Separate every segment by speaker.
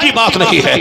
Speaker 1: की बात नहीं है।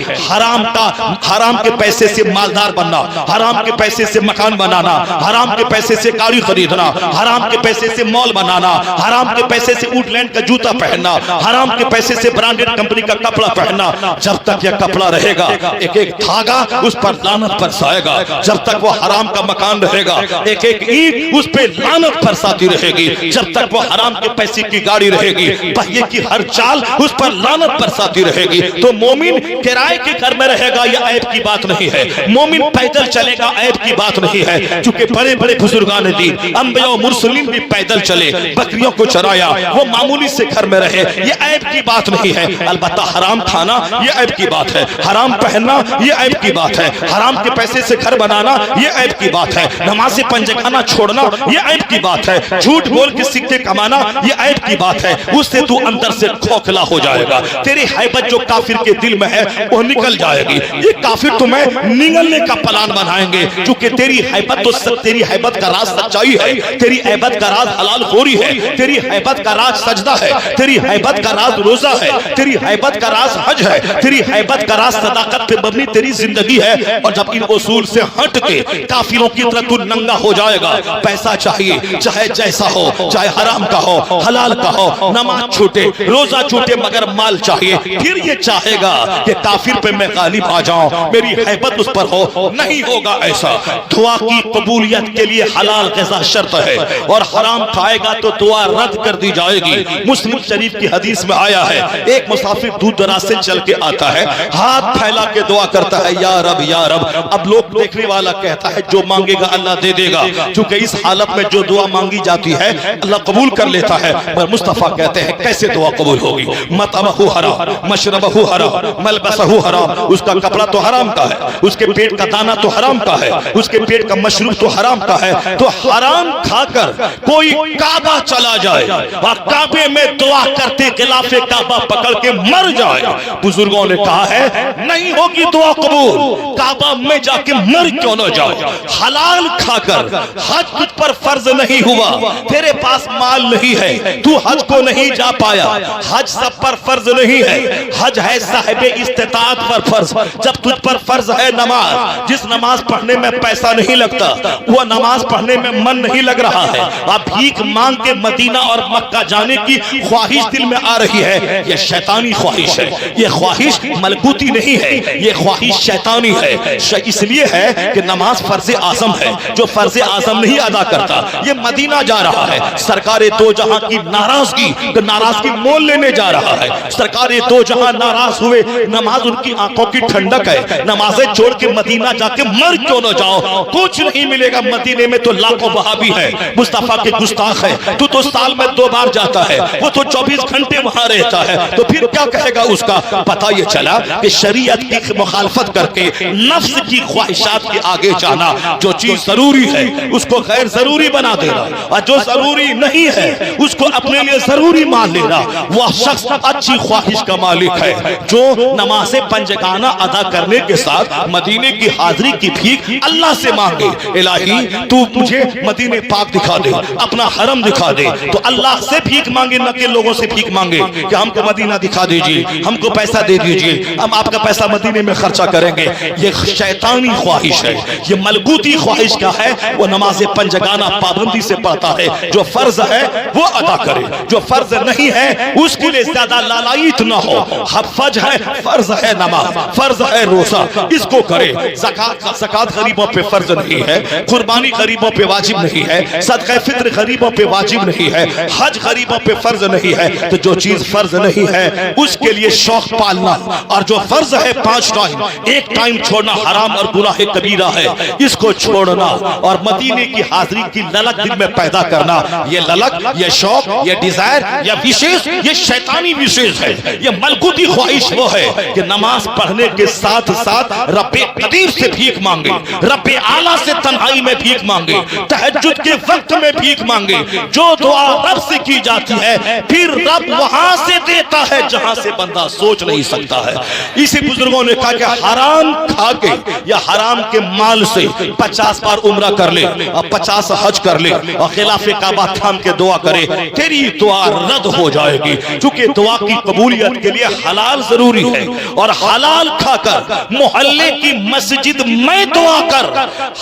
Speaker 1: हराम के पैसे से मालदार बनना, हराम के पैसे से मकान बनाना, हराम के पैसे से गाड़ी खरीदना, हराम के पैसे से मॉल बनाना, हराम के पैसे से वुडलैंड का जूता पहनना, हराम के पैसे से ब्रांडेड कंपनी का कपड़ा पहनना, जब तक यह कपड़ा रहेगा एक एक धागा उस पर लानत बरसाएगा। जब तक वो हराम का मकान रहेगा एक एक ईंट उस पर लानत बरसाती रहेगी। जब तक वो हराम के पैसे की गाड़ी रहेगी पहिए की हर चाल उस पर लानत बरसाती रहेगी। तो मोमिन किराए के घर में रहेगा यह ऐब की बात नहीं है। मोमिन पैदल चलेगा ऐब की बात नहीं है। क्योंकि बड़े बड़े बुजुर्गान दीन अंबिया और मुरसलीन भी पैदल चले, बकरियों को चराया, वो मामूली से घर में रहे, ये ऐब की बात नहीं है। अलबत्ता हराम खाना ये ऐब की बात है, हराम पहनना ये ऐब की बात है, हराम के पैसे से घर बनाना ये ऐब की बात है, नमाज पंजगाना छोड़ना ये ऐब की बात है, झूठ बोल के सिक्के कमाना ये ऐब की बात है। उससे तू अंदर से खोखला हो जाएगा। तेरी हैबत जो काफिर के दिल में है वो निकल जाएगी। ये काफिर तुम्हें निगलने का प्लान बनाएंगे। क्योंकि तेरी हैबत का राज सच्चाई है, तेरी हैबत का राज हलाल खोरी है, तेरी हैबत का राज सजदा है, तेरी हैबत का राज रोजा है, तेरी हैबत का राज हज है, तेरी हैबत का राज सदाकत पे मबनी तेरी जिंदगी है। और जब इन उसूल से हट के काफिरों की तरह तू नंगा हो जाएगा, पैसा चाहिए चाहे जैसा हो, चाहे हराम का हो हलाल का हो, नमाज छूटे रोजा छूटे मगर माल चाहिए, फिर ये चाहेगा कि काफिर पे मैं गालिब आ जाऊं, मेरी हैबत उस पर हो। नहीं होगा ऐसा। दुआ की कबूलियत के लिए हलाल ग़िज़ा शर्त है और हराम खाएगा तो दुआ रद्द कर दी जाएगी। मुस्लिम शरीफ की हदीस में आया है एक मुसाफिर दूर दराज से चल के आता है, हाथ फैला के दुआ करता है या रब या रब। अब लोग देखने वाला कहता है जो मांगेगा अल्लाह दे देगा, क्योंकि इस हालत में जो दुआ मांगी जाती है अल्लाह कबूल कर लेता है। पर मुस्तफा कहते हैं कैसे दुआ कबूल होगी? मतअमहु हराम, मशरबहु हराम, मलबसहु हराम। उसका कपड़ा तो हराम का है, उसके पेट का दाना तो हराम का है, उसके पेट का मशरूब तो हराम का है। तो हराम खाकर कोई काबा चला जाए और काबे में दुआ करते खिलाफे काबा पकड़ के मर जाए, बुजुर्गों ने कहा है नहीं होगी दुआ कबूल। काबा में जाके मर क्यों न जाए? हलाल खाकर हज तुझ पर फर्ज नहीं हुआ, तेरे पास माल नहीं है, तू हज को नहीं जा पाया। हज सब पर फर्ज नहीं है, हज है साहिब इस्तिताअत पर फर्ज। जब तुझ पर फर्ज है नमाज, जिस नमाज पढ़ने में पैसा नहीं लगता, वो नमाज पढ़ने में मन नहीं लग रहा है, आप भीख मांग के मदीना और मक्का जाने की ख्वाहिश दिल में आ रही है, ये शैतानी ख्वाहिश है। ये ख्वाहिश मलकूती नहीं है, ये ख्वाहिश शैतानी है। इसलिए है कि नमाज फर्ज आज़म है, जो फर्ज आज़म नहीं अदा करता ये मदीना जा रहा है। सरकारे दो जहां की नाराजगी मोल लेने जा रहा है। सरकारे दो जहां नाराज हुए, नमाज उनकी आंखों की ठंडक है। नमाजें छोड़ के मदीना जाके मर क्यों न जाओ, कुछ नहीं मिलेगा। मदीने में तो लाखों वहाबी है, मुस्तफा के गुस्ताख है। तू तो साल में 2 बार जाता है, वो तो 24 घंटे वहां रहता है, तो फिर क्या कहेगा उसका? पता ये चला कि शरीयत की मुखालफत करके नफ्स की ख्वाहिशात के आगे जाना, जो चीज जरूरी है उसको गैर जरूरी बना देना, और जो जरूरी नहीं है उसको अपने लिए जरूरी मान लेना, वह शख्स अच्छी ख्वाहिश का मालिक है। जो नमाज़े पंजगाना अदा करने के साथ मदीने की हाजिरी की भीख अल्लाह से मांगे, इलाही तू मुझे मदीने पाक दिखा दे, अपना हरम दिखा दे, तो अल्लाह से भीख मांगे, न के लोगों से भीख मांगे कि हमको मदीना दिखा दीजिए, हमको पैसा दे दीजिए, हम आपका पैसा मदीने में खर्चा करेंगे। ये शैतानी ख्वाहिश है, ये मलकूती ख्वाहिश का है। वो नमाज़े पंजगाना पाबंदी से पढ़ता है, जो फर्ज है वो अदा करे, जो फर्ज नहीं है उसके लिए ज्यादा लालायित न हो। हफ्ज है, फर्ज है नमाज, फर्ज है रोजा, इसको करे। ज़कात गरीबों पे फर्ज नहीं है, कुर्बानी गरीबों पे वाजिब नहीं है, सदका फित्र गरीबों पे वाजिब नहीं है, हज गरीबों पे फर्ज नहीं है। तो जो चीज फर्ज नहीं है उसके लिए शौक पालना, और जो फर्ज है 5 टाइम, एक टाइम छोड़ना हराम और गुनाह कबीरा है, इसको छोड़ना और मदीने की हाजिरी की ललक दिल में पैदा करना। ये ललक, ये शौक, ये डिजायर, ये विशेष, ये शैतानी विशेष है। ये मलकूती ख्वाहिश वो है कि नमाज पढ़ने के साथ साथ रब्बे कदीर से भीख मांगे, रब्बे आला से तन्हाई में भीख मांगे, तहज्जुद के वक्त में भीख मांगे। जो दुआ रब से की जाती है फिर रब वहां से देता है जहां से बंदा सोच नहीं सकता है। इसी बुजुर्गों ने कहा कि हराम खा के या हराम के माल से 50 बार उम्रा कर ले और 50 हज कर ले और खिलाफे काबा थाम के दुआ करे, तेरी दुआ रद्द हो जाएगी। क्योंकि दुआ की कबूलियत के लिए हलाल जरूरी जरूरी है। और हलाल खाकर मोहल्ले की मस्जिद में दुआ कर,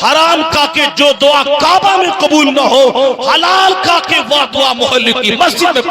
Speaker 1: हराम खा के जो दुआ काबा में कबूल न हो, हलाल खा के वह दुआ मोहल्ले की मस्जिद में